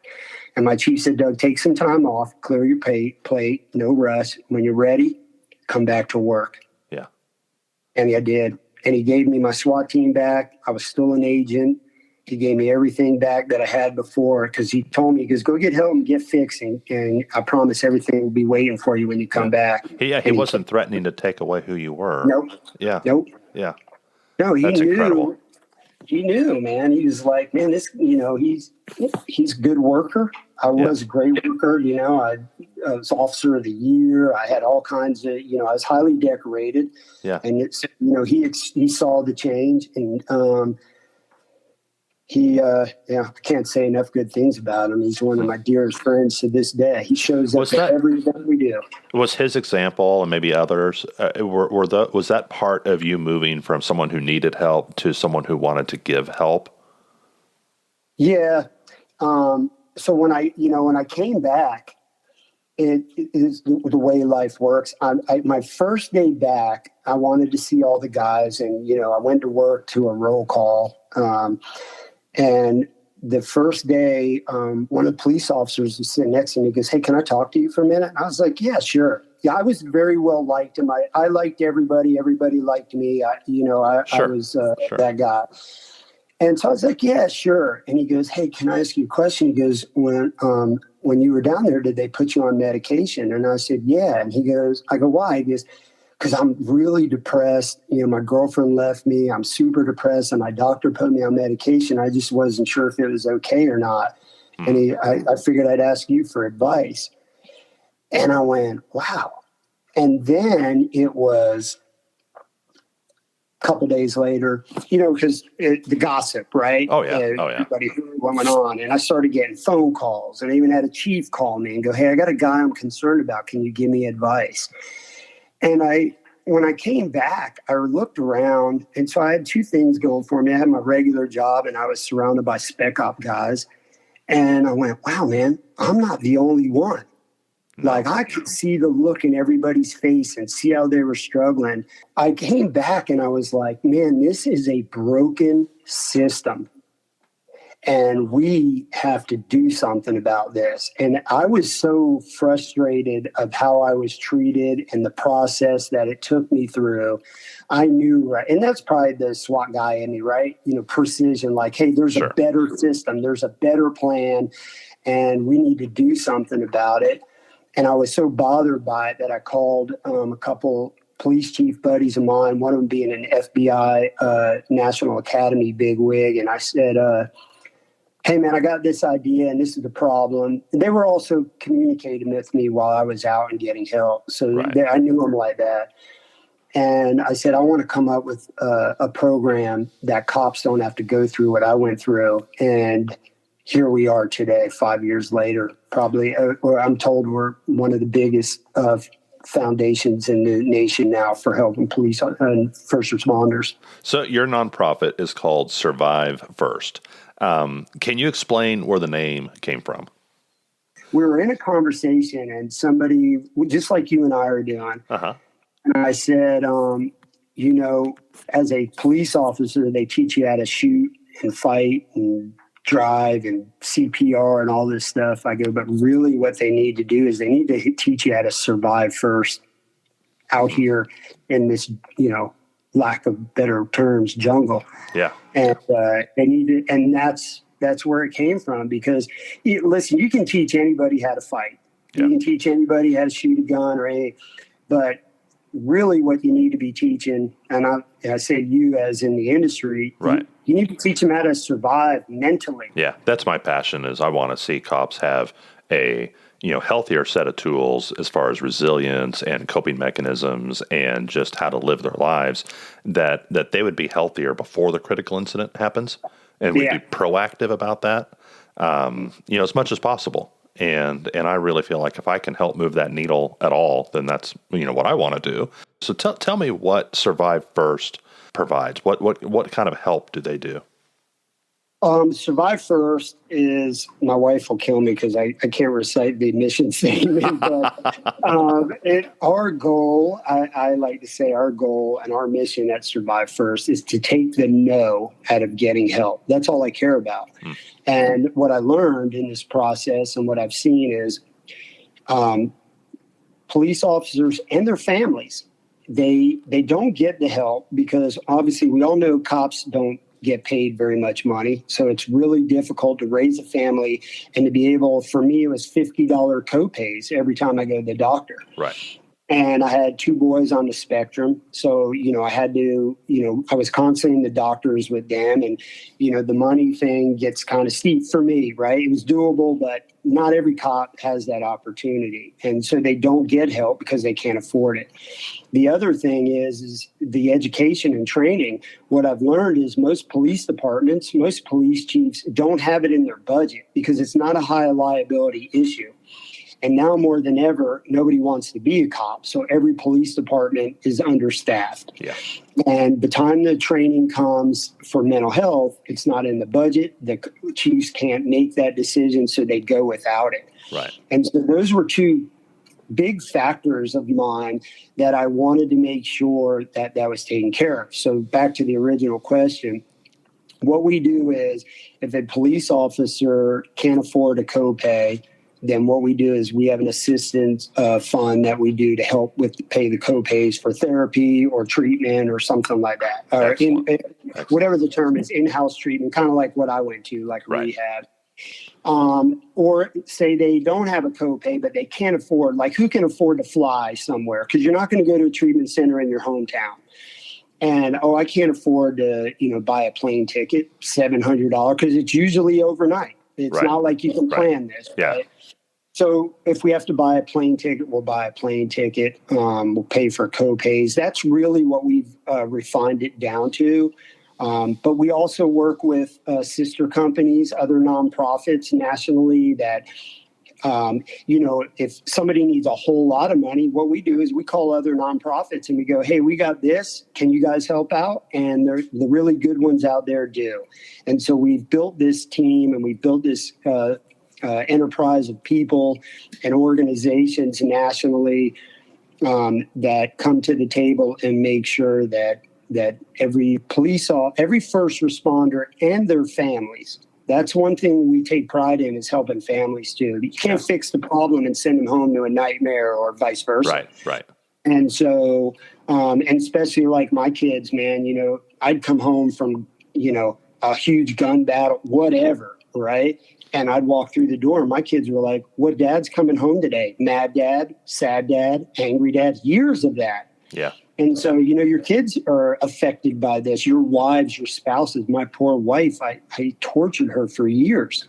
[SPEAKER 2] And my chief said, "Doug, take some time off, clear your plate, no rush. When you're ready, come back to work."
[SPEAKER 1] Yeah.
[SPEAKER 2] And I did. And he gave me my SWAT team back. I was still an agent. He gave me everything back that I had before because he told me, he goes, "Go get help and get fixed. And I promise everything will be waiting for you when you come back."
[SPEAKER 1] He wasn't threatening to take away who you were.
[SPEAKER 2] Nope.
[SPEAKER 1] Yeah.
[SPEAKER 2] Nope.
[SPEAKER 1] Yeah.
[SPEAKER 2] No, he
[SPEAKER 1] That's
[SPEAKER 2] knew.
[SPEAKER 1] incredible.
[SPEAKER 2] He knew, man. He was like, "Man, this, he's a good worker." I was a great worker. I was officer of the year. I had all kinds of, I was highly decorated.
[SPEAKER 1] Yeah.
[SPEAKER 2] And it's, he saw the change and I can't say enough good things about him. He's one of my dearest friends to this day. He shows up at every event we do.
[SPEAKER 1] Was his example and maybe others, was that part of you moving from someone who needed help to someone who wanted to give help?
[SPEAKER 2] Yeah. So when I came back, it is the way life works. My first day back, I wanted to see all the guys, and I went to work to a roll call. And the first day, one of the police officers was sitting next to me. He goes, "Hey, can I talk to you for a minute?" And I was like, "Yeah, sure." Yeah, I was very well liked, and I liked everybody. Everybody liked me. I was that guy. And so I was like, "Yeah, sure." And he goes, "Hey, can I ask you a question?" He goes, when you were down there, did they put you on medication?" And I said, "Yeah." And he goes, I go, "Why?" He goes, "Because I'm really depressed. My girlfriend left me. I'm super depressed, and my doctor put me on medication. I just wasn't sure if it was okay or not." And I figured I'd ask you for advice. And I went, wow. And then it was a couple days later, because the gossip, right?
[SPEAKER 1] Oh, yeah.
[SPEAKER 2] Everybody knew what went on. And I started getting phone calls. And I even had a chief call me and go, "Hey, I got a guy I'm concerned about. Can you give me advice?" And when I came back, I looked around. And so I had two things going for me. I had my regular job, and I was surrounded by spec op guys. And I went, wow, man, I'm not the only one.
[SPEAKER 1] No.
[SPEAKER 2] Like I could see the look in everybody's face and see how they were struggling. I came back and I was like, man, this is a broken system. And we have to do something about this. And I was so frustrated of how I was treated and the process that it took me through. I knew, right? And that's probably the SWAT guy in me, right? Precision, like, hey, there's
[SPEAKER 1] Sure.
[SPEAKER 2] a better system. There's a better plan. And we need to do something about it. And I was so bothered by it that I called a couple police chief buddies of mine, one of them being an FBI National Academy bigwig. And I said, hey, man, I got this idea and this is the problem. And they were also communicating with me while I was out and getting help. So
[SPEAKER 1] Right.
[SPEAKER 2] I knew them like that. And I said, I want to come up with a program that cops don't have to go through what I went through. And here we are today, 5 years later, probably, or I'm told we're one of the biggest foundations in the nation now for helping police and first responders.
[SPEAKER 1] So your nonprofit is called Survive First. Can you explain where the name came from?
[SPEAKER 2] We were in a conversation and somebody, just like you and I are doing, and I said, as a police officer, they teach you how to shoot and fight and drive and CPR and all this stuff. I go, but really what they need to do is they need to teach you how to survive first out here in this, lack of better terms, jungle.
[SPEAKER 1] Yeah.
[SPEAKER 2] And they need to, and that's where it came from, because listen, you can teach anybody how to fight. Yeah. You can teach anybody how to shoot a gun or anything, but really what you need to be teaching, and I say you as in the industry,
[SPEAKER 1] right?
[SPEAKER 2] You need to teach them how to survive mentally.
[SPEAKER 1] Yeah, that's my passion. Is I want to see cops have a healthier set of tools as far as resilience and coping mechanisms and just how to live their lives. That they would be healthier before the critical incident happens, and we'd be proactive about that, as much as possible. And I really feel like if I can help move that needle at all, then that's what I want to do. So tell me what Survive First provides. What kind of help do they do?
[SPEAKER 2] Survive First is, my wife will kill me because I can't recite the mission statement. But our goal, I like to say our goal and our mission at Survive First is to take the no out of getting help. That's all I care about. And what I learned in this process and what I've seen is police officers and their families, they don't get the help because obviously we all know cops don't get paid very much money. So it's really difficult to raise a family and to be able, for me, it was $50 copays every time I go to the doctor.
[SPEAKER 1] Right.
[SPEAKER 2] And I had 2 boys on the spectrum. So, I had to, I was constantly in the doctors with them. And, the money thing gets kind of steep for me, right? It was doable, but not every cop has that opportunity. And so they don't get help because they can't afford it. The other thing is the education and training. What I've learned is most police departments, most police chiefs don't have it in their budget because it's not a high liability issue. And now more than ever, nobody wants to be a cop. So every police department is understaffed.
[SPEAKER 1] Yeah.
[SPEAKER 2] And the time the training comes for mental health, it's not in the budget. The chiefs can't make that decision, so they go without it.
[SPEAKER 1] Right.
[SPEAKER 2] And so those were 2 big factors of mine that I wanted to make sure that was taken care of. So back to the original question, what we do is if a police officer can't afford a copay, then what we do is we have an assistance fund that we do to help pay the copays for therapy or treatment or something like that. Or whatever the term is, in-house treatment, kind of like what I went to, like rehab. Or say they don't have a copay, but they can't afford, like who can afford to fly somewhere? Because you're not going to go to a treatment center in your hometown. And, I can't afford to, buy a plane ticket, $700, because it's usually overnight. It's not like you can plan this.
[SPEAKER 1] Yeah.
[SPEAKER 2] Right? So if we have to buy a plane ticket, we'll buy a plane ticket. We'll pay for copays. That's really what we've refined it down to. But we also work with sister companies, other nonprofits nationally that, if somebody needs a whole lot of money, what we do is we call other nonprofits and we go, hey, we got this. Can you guys help out? And the really good ones out there do. And so we've built this team and we've built this enterprise of people and organizations nationally that come to the table and make sure that every every first responder and their families. That's one thing we take pride in, is helping families too. You can't fix the problem and send them home to a nightmare, or vice versa.
[SPEAKER 1] Right.
[SPEAKER 2] And so, and especially like my kids, man, I'd come home from, a huge gun battle, whatever, right? And I'd walk through the door and my kids were like, what dad's coming home today? Mad dad, sad dad, angry dad, years of that.
[SPEAKER 1] Yeah.
[SPEAKER 2] And so, your kids are affected by this. Your wives, your spouses. My poor wife, I tortured her for years,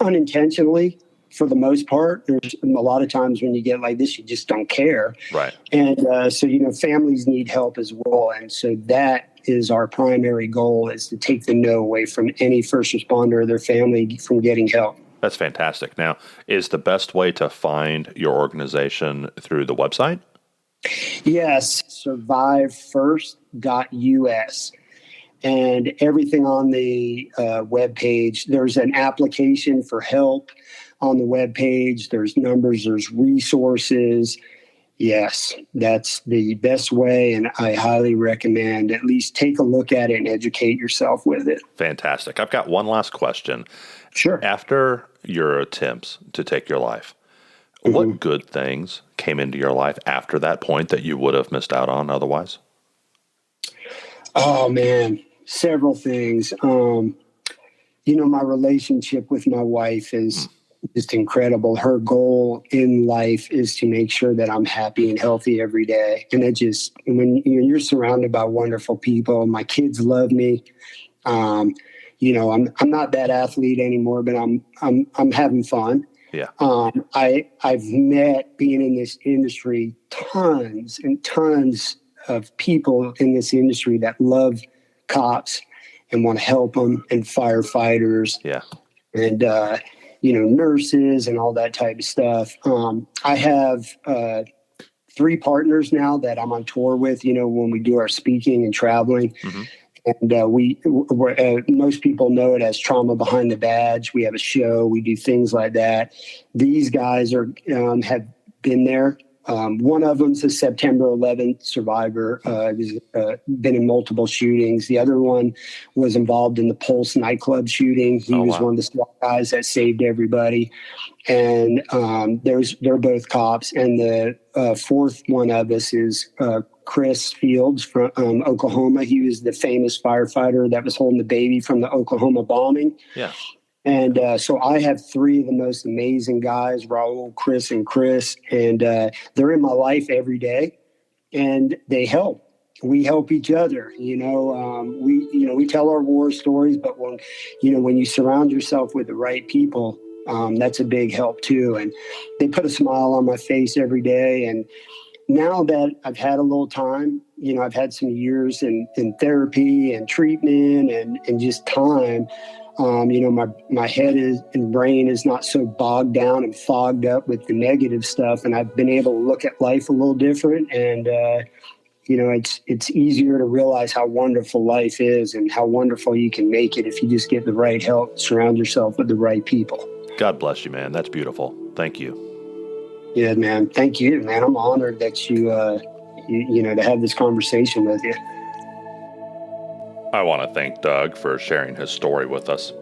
[SPEAKER 2] unintentionally for the most part. There's a lot of times when you get like this, you just don't care.
[SPEAKER 1] Right.
[SPEAKER 2] And so, families need help as well. And so that is our primary goal, is to take the no away from any first responder or their family from getting help.
[SPEAKER 1] That's fantastic. Now, is the best way to find your organization through the website?
[SPEAKER 2] Yes, survivefirst.us. And everything on the webpage. There's an application for help on the webpage. There's numbers, there's resources. Yes, that's the best way, and I highly recommend at least take a look at it and educate yourself with it.
[SPEAKER 1] Fantastic. I've got one last question.
[SPEAKER 2] Sure.
[SPEAKER 1] After your attempts to take your life, what good things came into your life after that point that you would have missed out on otherwise?
[SPEAKER 2] Oh, man, several things. My relationship with my wife is just incredible. Her goal in life is to make sure that I'm happy and healthy every day. And when you're surrounded by wonderful people, my kids love me. I'm not that athlete anymore, but I'm having fun.
[SPEAKER 1] Yeah.
[SPEAKER 2] I've met, being in this industry, tons and tons of people in this industry that love cops and want to help them, and firefighters.
[SPEAKER 1] Yeah.
[SPEAKER 2] And, nurses and all that type of stuff. I have 3 partners now that I'm on tour with, when we do our speaking and traveling. And most people know it as Trauma Behind the Badge. We have a show. We do things like that. These guys have been there. One of them's a September 11th survivor. He's been in multiple shootings. The other one was involved in the Pulse nightclub shooting. He was one of the SWAT guys that saved everybody. And they're both cops. And the fourth one of us is Chris Fields from Oklahoma. He was the famous firefighter that was holding the baby from the Oklahoma bombing.
[SPEAKER 1] Yeah.
[SPEAKER 2] And so I have 3 of the most amazing guys, Raul, Chris, and Chris, and they're in my life every day, and they help. We help each other. We tell our war stories, but when you surround yourself with the right people, that's a big help too. And they put a smile on my face every day. And now that I've had a little time, I've had some years in therapy and treatment and just time. My head and brain is not so bogged down and fogged up with the negative stuff. And I've been able to look at life a little different. And, it's easier to realize how wonderful life is and how wonderful you can make it if you just get the right help, surround yourself with the right people.
[SPEAKER 1] God bless you, man. That's beautiful. Thank you.
[SPEAKER 2] Yeah, man. Thank you, man. I'm honored that you to have this conversation with you.
[SPEAKER 1] I want to thank Doug for sharing his story with us.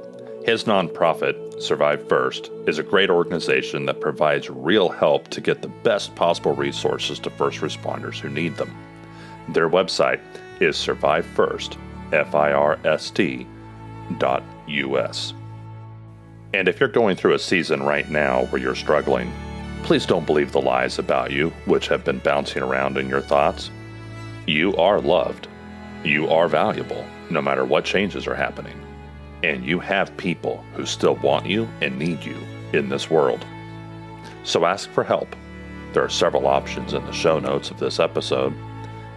[SPEAKER 1] His nonprofit, Survive First, is a great organization that provides real help to get the best possible resources to first responders who need them. Their website is survivefirst, FIRST.us. And if you're going through a season right now where you're struggling, please don't believe the lies about you which have been bouncing around in your thoughts. You are loved. You are valuable, no matter what changes are happening. And you have people who still want you and need you in this world. So ask for help. There are several options in the show notes of this episode,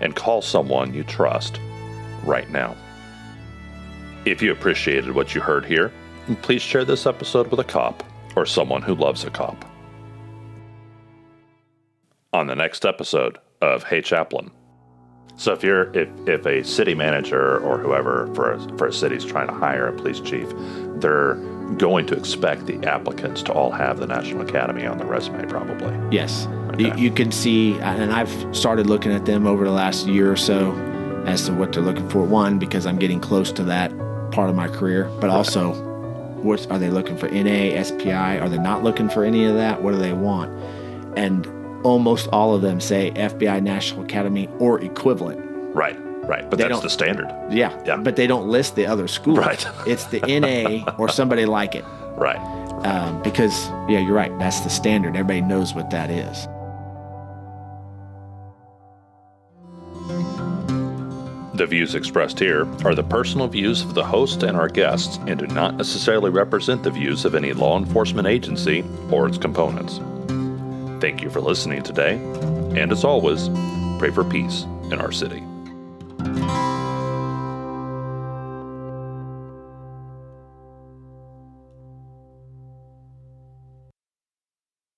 [SPEAKER 1] and call someone you trust right now. If you appreciated what you heard here, please share this episode with a cop or someone who loves a cop. On the next episode of Hey Chaplain. So if a city manager or whoever for a city is trying to hire a police chief, they're going to expect the applicants to all have the National Academy on their resume, probably.
[SPEAKER 3] Yes.
[SPEAKER 1] Okay.
[SPEAKER 3] You can see, and I've started looking at them over the last year or so as to what they're looking for. One, because I'm getting close to that part of my career, but also, what are they looking for? NA, SPI? Are they not looking for any of that? What do they want? And almost all of them say FBI, National Academy, or equivalent.
[SPEAKER 1] Right. But that's the standard.
[SPEAKER 3] Yeah. But they don't list the other schools.
[SPEAKER 1] Right.
[SPEAKER 3] It's the NA or somebody like it.
[SPEAKER 1] Right.
[SPEAKER 3] Because, you're right. That's the standard. Everybody knows what that is.
[SPEAKER 1] The views expressed here are the personal views of the host and our guests and do not necessarily represent the views of any law enforcement agency or its components. Thank you for listening today, and as always, pray for peace in our city.